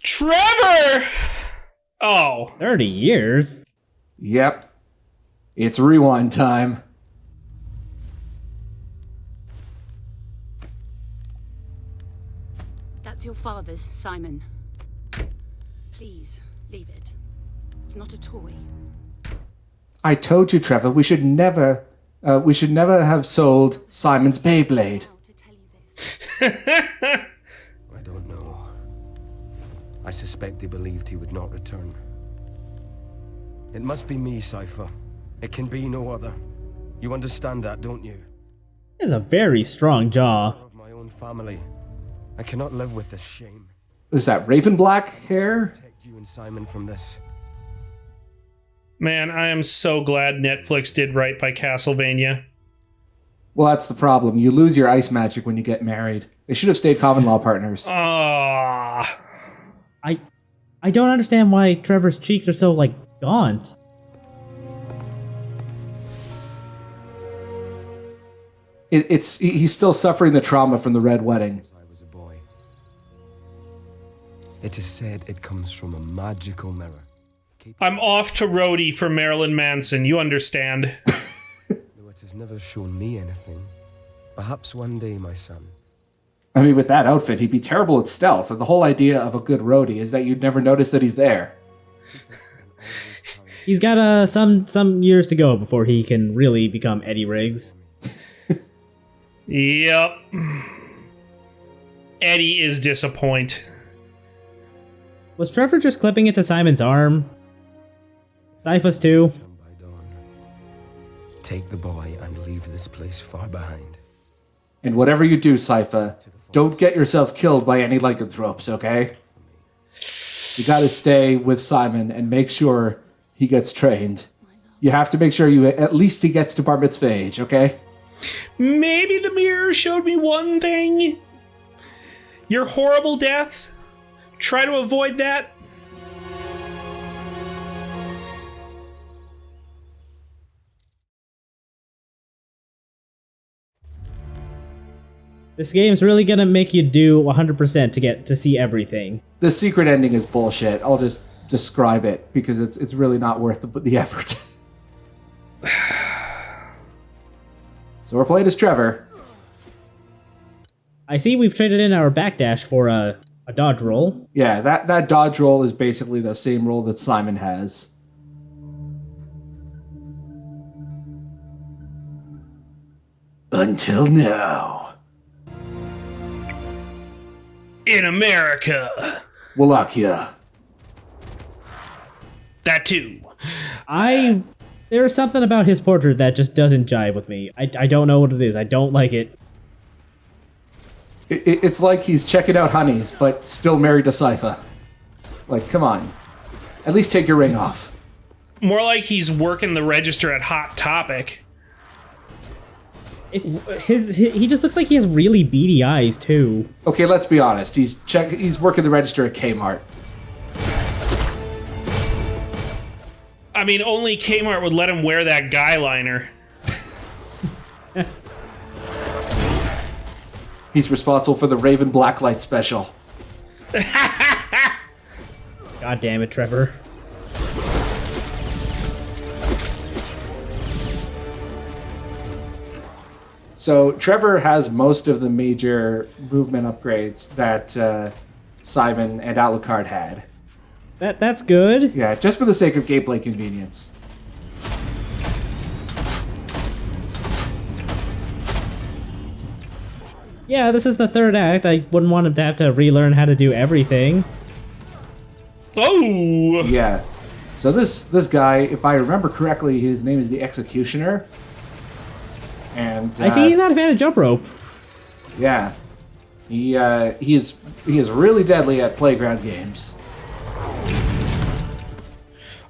Trevor! Oh. 30 years? Yep. It's rewind time. That's your father's, Simon. Please, leave it. It's not a toy. I told you, Trevor, we should never have sold Simon's Beyblade. To tell you this. I don't know. I suspect they believed he would not return. It must be me, Cypher. It can be no other. You understand that, don't you? He has a very strong jaw. Of my own family. I cannot live with this shame. Is that Raven Black hair? Protect you and Simon from this. Man, I am so glad Netflix did right by Castlevania. Well, that's the problem. You lose your ice magic when you get married. They should have stayed common law partners. Ah. I don't understand why Trevor's cheeks are so, like, gaunt. He's still suffering the trauma from the Red Wedding. I was a boy. It is said it comes from a magical mirror. I'm off to roadie for Marilyn Manson, you understand. Though it has never shown me anything. Perhaps one day, my son. I mean, with that outfit, he'd be terrible at stealth, and the whole idea of a good roadie is that you'd never notice that he's there. He's got some years to go before he can really become Eddie Riggs. Yep. Eddie is disappointed. Was Trevor just clipping it to Simon's arm? Syphus too? By dawn. Take the boy and leave this place far behind. And whatever you do, Sypha, don't get yourself killed by any lycanthropes, okay? You gotta stay with Simon and make sure he gets trained. You have to make sure at least he gets to bar mitzvah age, okay? Maybe the mirror showed me one thing. Your horrible death. Try to avoid that. This game's really gonna make you do 100% to get to see everything. The secret ending is bullshit. I'll just describe it because it's really not worth the effort. So we're playing as Trevor. I see we've traded in our backdash for a dodge roll. Yeah, that dodge roll is basically the same roll that Simon has. Until now. In America. Wallachia. That too. There's something about his portrait that just doesn't jive with me. I don't know what it is. I don't like it. It's like he's checking out honeys, but still married to Sypha. Like, come on. At least take your ring off. More like he's working the register at Hot Topic. He just looks like he has really beady eyes too. Okay, let's be honest. He's working the register at Kmart. I mean, only Kmart would let him wear that guy liner. He's responsible for the Raven Blacklight special. God damn it, Trevor. So Trevor has most of the major movement upgrades that Simon and Alucard had. That's good. Yeah, just for the sake of gameplay convenience. Yeah, this is the third act. I wouldn't want him to have to relearn how to do everything. Oh! Yeah. So this guy, if I remember correctly, his name is the Executioner. And I see he's not a fan of jump rope. Yeah. He is really deadly at playground games.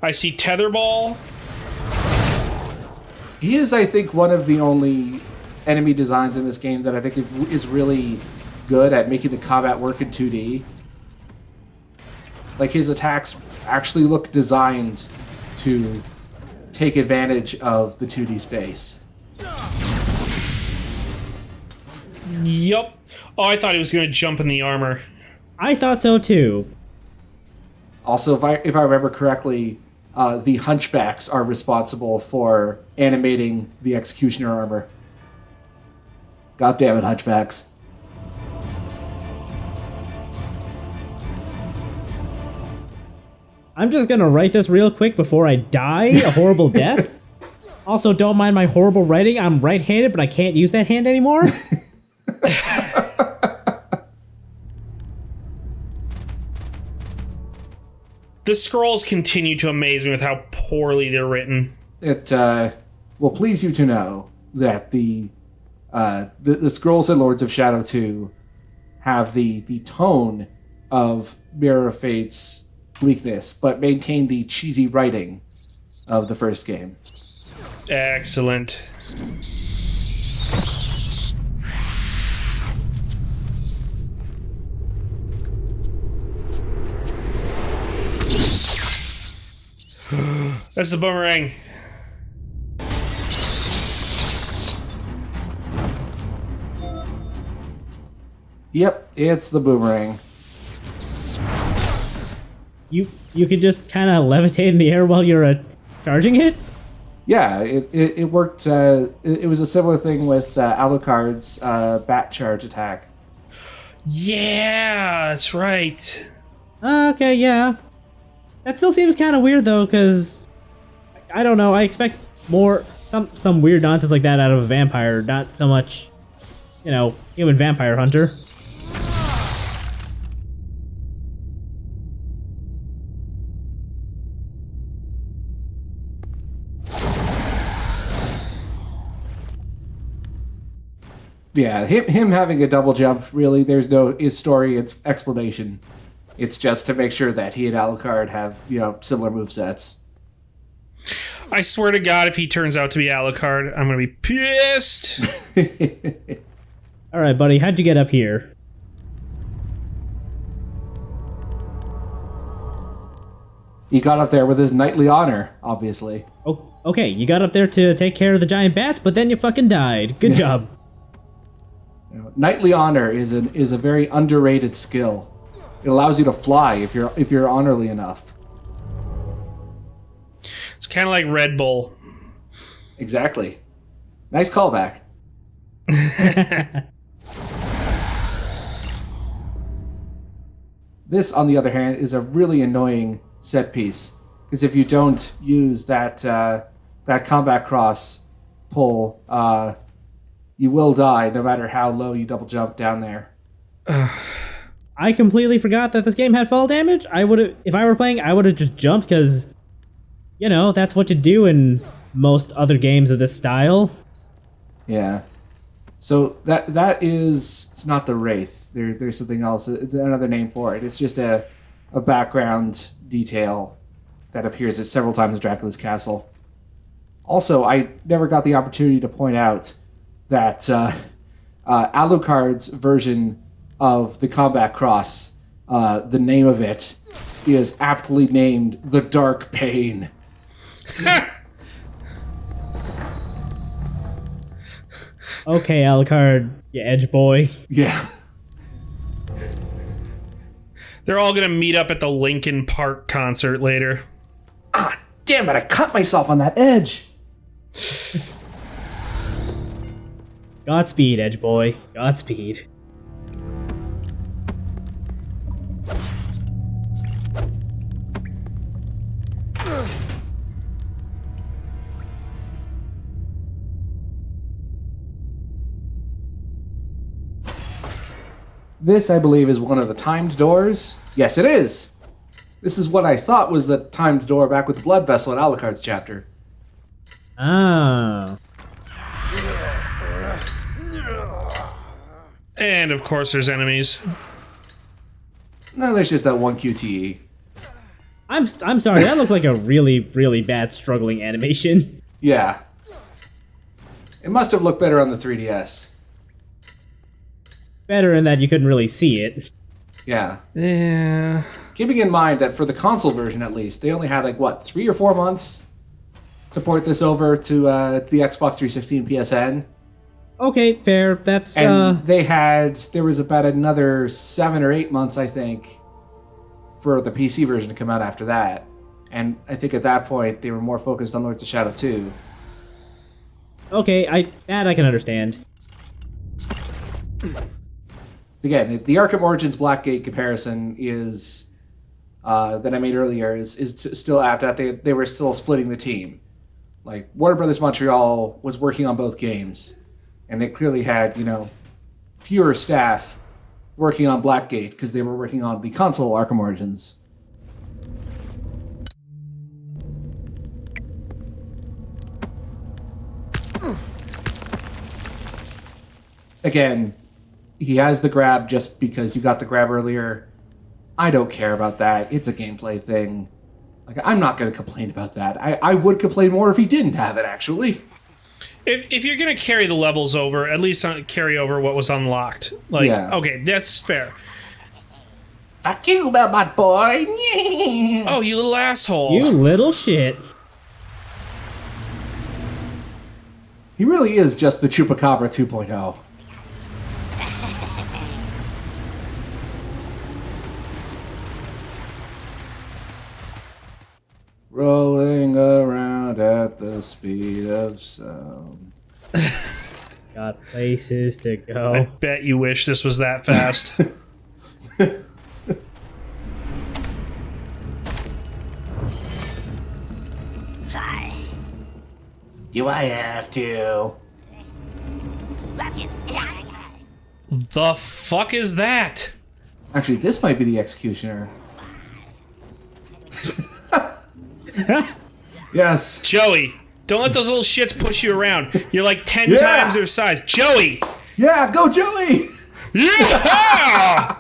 I see tetherball. He is, I think, one of the only enemy designs in this game that I think is really good at making the combat work in 2D. Like, his attacks actually look designed to take advantage of the 2D space. Yup. Oh, I thought he was going to jump in the armor. I thought so too. Also, if I remember correctly, the hunchbacks are responsible for animating the executioner armor. God damn it, hunchbacks. I'm just gonna write this real quick before I die a horrible death. Also, don't mind my horrible writing. I'm right-handed, but I can't use that hand anymore. The scrolls continue to amaze me with how poorly they're written. It will please you to know that the scrolls in Lords of Shadow 2 have the tone of Mirror of Fate's bleakness, but maintain the cheesy writing of the first game. Excellent. That's the boomerang. Yep, it's the boomerang. You could just kind of levitate in the air while you're charging it? Yeah, it worked. It was a similar thing with Alucard's bat charge attack. Yeah, that's right. Okay, yeah. That still seems kind of weird though, because I don't know. I expect more some weird nonsense like that out of a vampire, not so much, human vampire hunter. Yeah, him having a double jump, really, there's no story, it's explanation. It's just to make sure that he and Alucard have, similar movesets. I swear to God, if he turns out to be Alucard, I'm going to be pissed. All right, buddy, how'd you get up here? He got up there with his knightly honor, obviously. Oh, okay, you got up there to take care of the giant bats, but then you fucking died. Good job. Knightly honor is a very underrated skill. It allows you to fly if you're honorly enough. It's kind of like Red Bull. Exactly. Nice callback. This, on the other hand, is a really annoying set piece, because if you don't use that combat cross pull, you will die no matter how low you double jump down there. I completely forgot that this game had fall damage. If I were playing, I would have just jumped because, that's what you do in most other games of this style. Yeah. So it's not the Wraith. There's something else, another name for it. It's just a background detail that appears several times in Dracula's castle. Also, I never got the opportunity to point out that Alucard's version of the combat cross, the name of it, is aptly named the Dark Pain. Okay, Alucard, you edge boy. Yeah. They're all going to meet up at the Linkin Park concert later. Ah, damn it, I cut myself on that edge. Godspeed, edge boy. Godspeed. This, I believe, is one of the timed doors. Yes, it is. This is what I thought was the timed door back with the blood vessel in Alucard's chapter. Ah. And, of course, there's enemies. No, there's just that one QTE. I'm sorry, that looks like a really, really bad struggling animation. Yeah. It must have looked better on the 3DS. Better in that you couldn't really see it. Yeah. Yeah. Keeping in mind that for the console version, at least, they only had, 3 or 4 months to port this over to the Xbox 360 and PSN. Okay, fair. That's And there was about another 7 or 8 months, I think, for the PC version to come out after that. And I think at that point they were more focused on Lords of Shadow 2. okay. I can understand. Again, the Arkham Origins Blackgate comparison is that I made earlier is still apt at. They were still splitting the team. Like Warner Brothers Montreal was working on both games, and they clearly had fewer staff working on Blackgate because they were working on the console Arkham Origins. Again, he has the grab just because you got the grab earlier. I don't care about that. It's a gameplay thing. Like, I'm not going to complain about that. I would complain more if he didn't have it, actually. If you're going to carry the levels over, at least carry over what was unlocked. Like, Yeah. Okay, that's fair. Fuck you, Belmont boy. Oh, you little asshole. You little shit. He really is just the Chupacabra 2.0. Rolling around at the speed of sound. Got places to I go. bet you wish this was that fast. Do I have to? The fuck is that? Actually, this might be the Executioner. Yes. Joey, don't let those little shits push you around. You're like 10 Yeah. times their size. Joey! Yeah, go Joey! Yeah!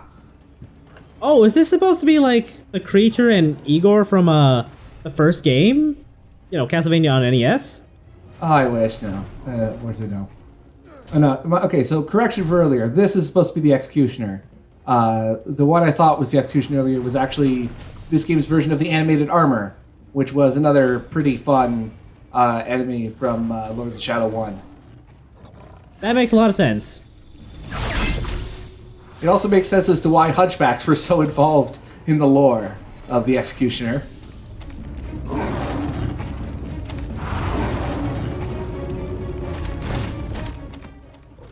Oh, is this supposed to be like the creature and Igor from the first game? Castlevania on NES? Oh, I wish, no. Where's it no? Oh, no. Okay, so correction for earlier. This is supposed to be the Executioner. The one I thought was the Executioner earlier was actually this game's version of the animated armor, which was another pretty fun enemy from Lords of Shadow 1. That makes a lot of sense. It also makes sense as to why Hunchbacks were so involved in the lore of the Executioner.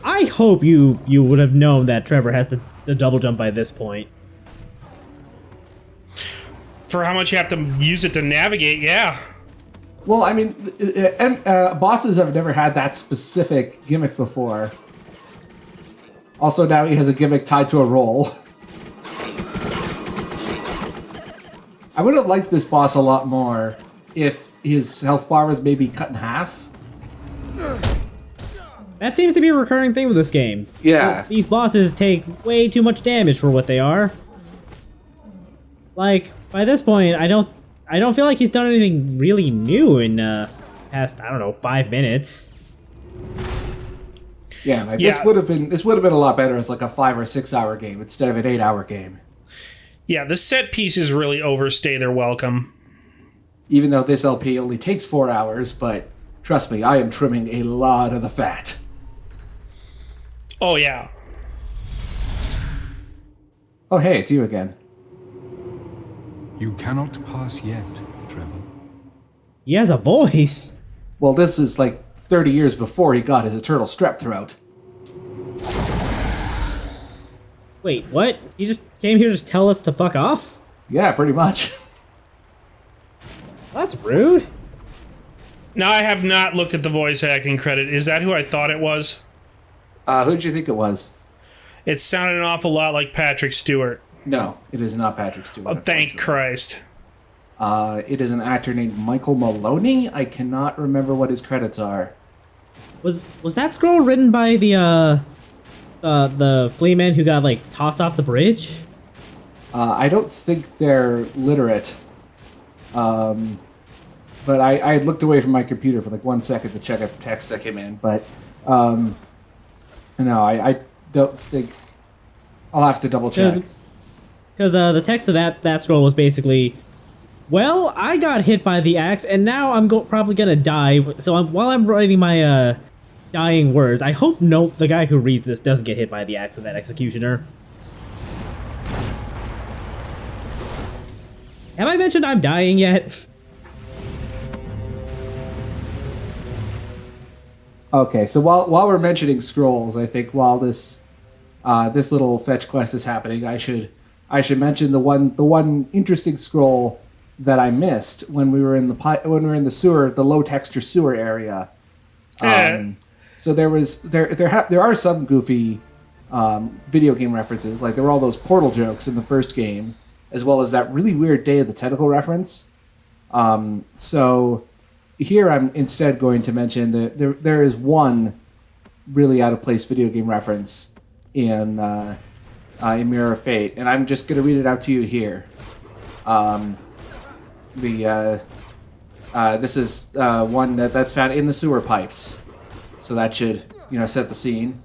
I hope you would have known that Trevor has the double jump by this point. For how much you have to use it to navigate, yeah. Well, I mean, bosses have never had that specific gimmick before. Also, now he has a gimmick tied to a roll. I would have liked this boss a lot more if his health bar was maybe cut in half. That seems to be a recurring thing with this game. Yeah. These bosses take way too much damage for what they are. Like, by this point, I don't feel like he's done anything really new in past, 5 minutes. Yeah, like Yeah. this would have been a lot better as like a 5 or 6 hour game instead of an 8-hour game. Yeah, the set pieces really overstay their welcome. Even though this LP only takes 4 hours, but trust me, I am trimming a lot of the fat. Oh, yeah. Oh, hey, it's you again. You cannot pass yet, Trevor. He has a voice. Well, this is like 30 years before he got his eternal strep throat. Wait, what? He just came here to tell us to fuck off? Yeah, pretty much. That's rude. Now, I have not looked at the voice acting credit. Is that who I thought it was? Who did you think it was? It sounded an awful lot like Patrick Stewart. No, it is not Patrick Stewart. Oh, thank Christ. It is an actor named Michael Maloney. I cannot remember what his credits are. Was that scroll written by the flea man who got like tossed off the bridge? I don't think they're literate. But I looked away from my computer for like 1 second to check a text that came in. But no, I don't think. I'll have to double check. Because the text of that scroll was basically, well, I got hit by the axe, and now I'm probably gonna die. So while I'm writing my dying words. I hope the guy who reads this doesn't get hit by the axe of that executioner. Have I mentioned I'm dying yet? Okay, so while we're mentioning scrolls, I think while this this little fetch quest is happening, I should mention the one interesting scroll that I missed when we were in the sewer, the low texture sewer area. So there are some goofy video game references, like there were all those Portal jokes in the first game, as well as that really weird Day of the Tentacle reference. So here I'm instead going to mention that there is one really out of place video game reference in Mirror of Fate, and I'm just going to read it out to you here. This is one that's found in the sewer pipes, so that should set the scene.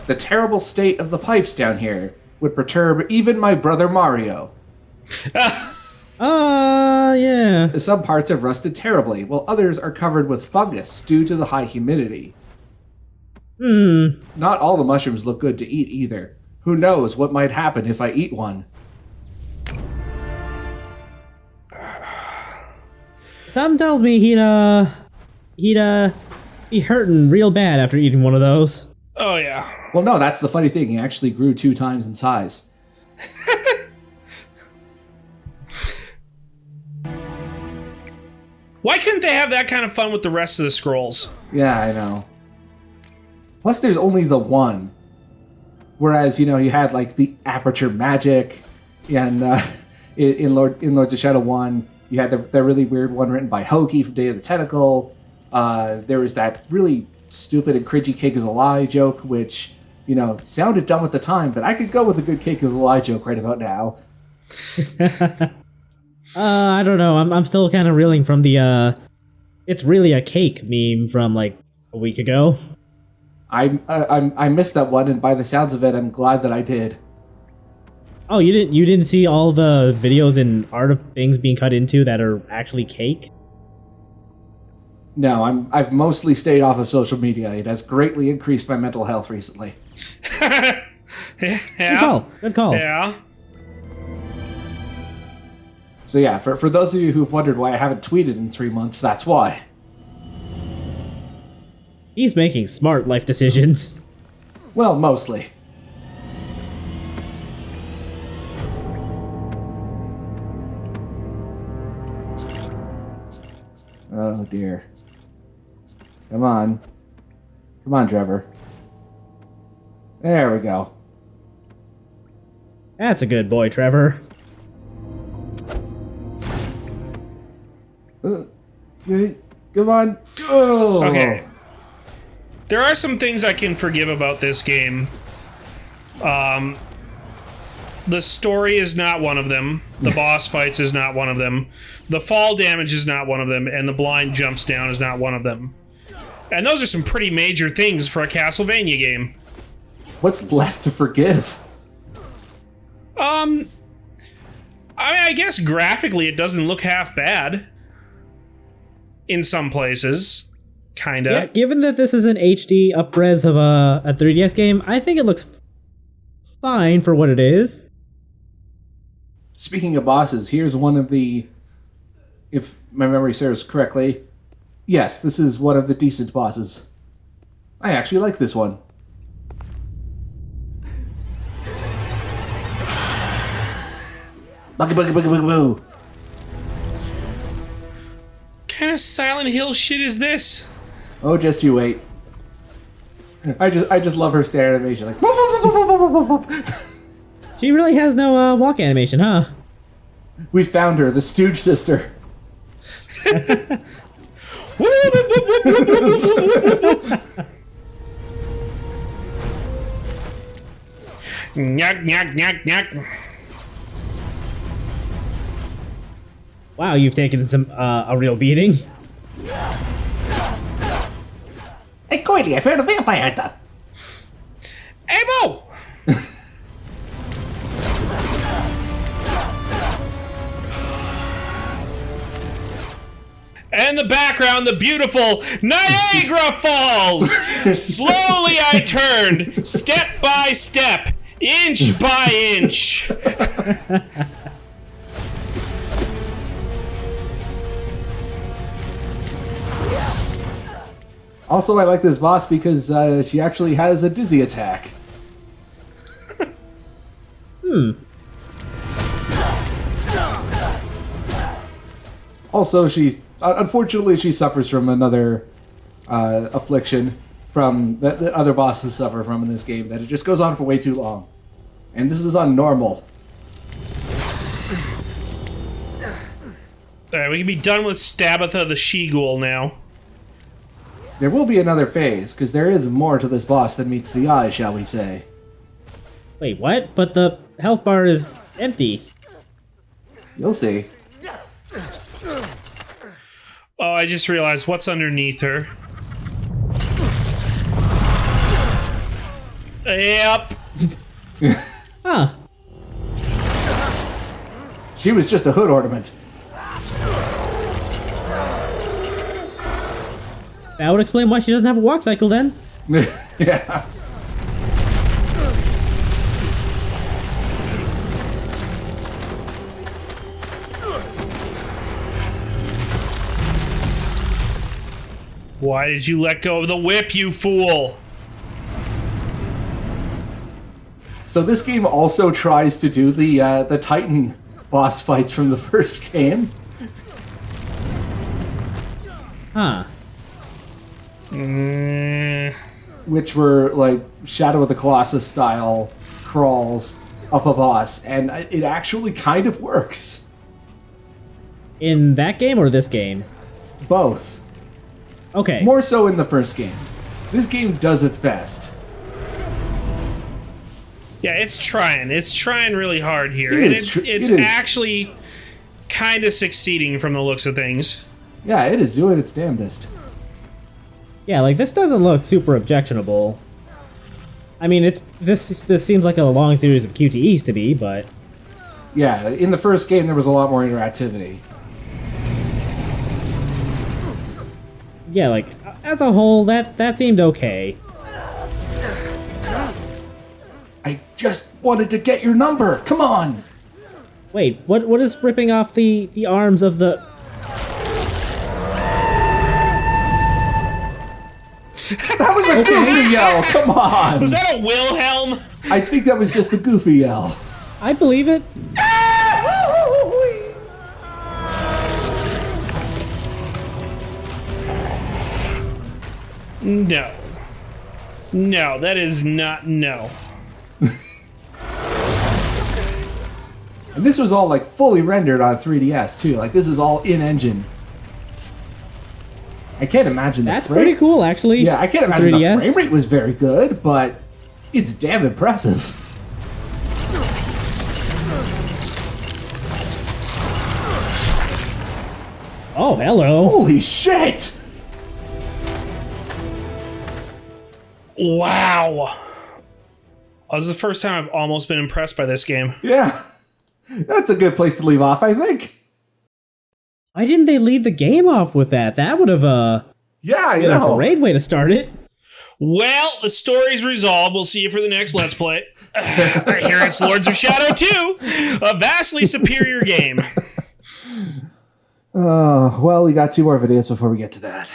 The terrible state of the pipes down here would perturb even my brother Mario. Yeah. Some parts have rusted terribly, while others are covered with fungus due to the high humidity. Not all the mushrooms look good to eat either. Who knows what might happen if I eat one? Something tells me he'd be hurting real bad after eating one of those. Oh, yeah. Well, no, that's the funny thing. He actually grew 2 times in size. Why couldn't they have that kind of fun with the rest of the scrolls? Yeah, I know. Plus, there's only the one. Whereas, you had like the aperture magic, and in Lords of Shadow 1, you had the really weird one written by Hoki from Day of the Tentacle. There was that really stupid and cringy cake is a lie joke, which, sounded dumb at the time, but I could go with a good cake is a lie joke right about now. I don't know. I'm still kind of reeling from the it's really a cake meme from like a week ago. I missed that one, and by the sounds of it, I'm glad that I did. Oh, you didn't see all the videos and art of things being cut into that are actually cake? No, I've mostly stayed off of social media. It has greatly increased my mental health recently. Yeah. Good call. Yeah. So yeah, for those of you who've wondered why I haven't tweeted in 3 months, that's why. He's making smart life decisions. Well, mostly. Oh dear. Come on. Come on, Trevor. There we go. That's a good boy, Trevor. Come on. Oh. Okay. There are some things I can forgive about this game. The story is not one of them. The boss fights is not one of them. The fall damage is not one of them. And the blind jumps down is not one of them. And those are some pretty major things for a Castlevania game. What's left to forgive? I mean, I guess graphically it doesn't look half bad. In some places. Kinda. Yeah, given that this is an HD up-res of a 3DS game, I think it looks fine for what it is. Speaking of bosses, here's one of the... If my memory serves correctly, yes, this is one of the decent bosses. I actually like this one. Buggy buggy buggy buggy boo. What kind of Silent Hill shit is this? Oh, just you wait. I just love her stare animation, like. She really has no walk animation, huh? We found her, the Stooge sister. Nyak, nyak, nyak, nyak. Wow, you've taken some a real beating. Hey, Coily, I found a vampire hunter. Hey, Mo! And in the background, the beautiful Niagara Falls. Slowly I turned, step by step, inch by inch. Also, I like this boss because she actually has a dizzy attack. Also, unfortunately, she suffers from another affliction from that other bosses suffer from in this game, that it just goes on for way too long. And this is on normal. Alright, we can be done with Stabatha the She-Ghoul now. There will be another phase, because there is more to this boss than meets the eye, shall we say. Wait, what? But the health bar is empty. You'll see. Oh, I just realized what's underneath her. Yep. Huh. She was just a hood ornament. That would explain why she doesn't have a walk cycle then. Yeah. Why did you let go of the whip, you fool? So this game also tries to do the Titan boss fights from the first game. Huh. Which were like Shadow of the Colossus style crawls up a boss, and it actually kind of works. In that game or this game? Both. Okay. More so in the first game. This game does its best. Yeah, it's trying. It's trying really hard here. It And is it's it is. actually kind of succeeding from the looks of things. Yeah, it is doing its damnedest. Yeah, like this doesn't look super objectionable. I mean, this seems like a long series of QTEs to me, but Yeah, in the first game there was a lot more interactivity. yeah, like as a whole, that seemed okay. I just wanted to get your number. Come on. Wait, what is ripping off the arms of the? That was a goofy yell. Come on. Was that a Wilhelm? I think that was just the goofy yell. I believe it. No. No, that is not no. And this was all like fully rendered on 3DS too. Like this is all in engine. I can't imagine That's the frame. pretty cool, actually. Yeah, I can't imagine the 3DS. frame rate was very good, but it's damn impressive. Oh, hello. Holy shit! Wow. This is the first time I've almost been impressed by this game. Yeah, that's a good place to leave off, I think. Why didn't they lead the game off with that? That would have Yeah, you been a know. great way to start it. Well, the story's resolved. We'll see you for the next Let's Play. Right here it's Lords of Shadow 2, a vastly superior game. Oh, well, we got 2 more videos before we get to that.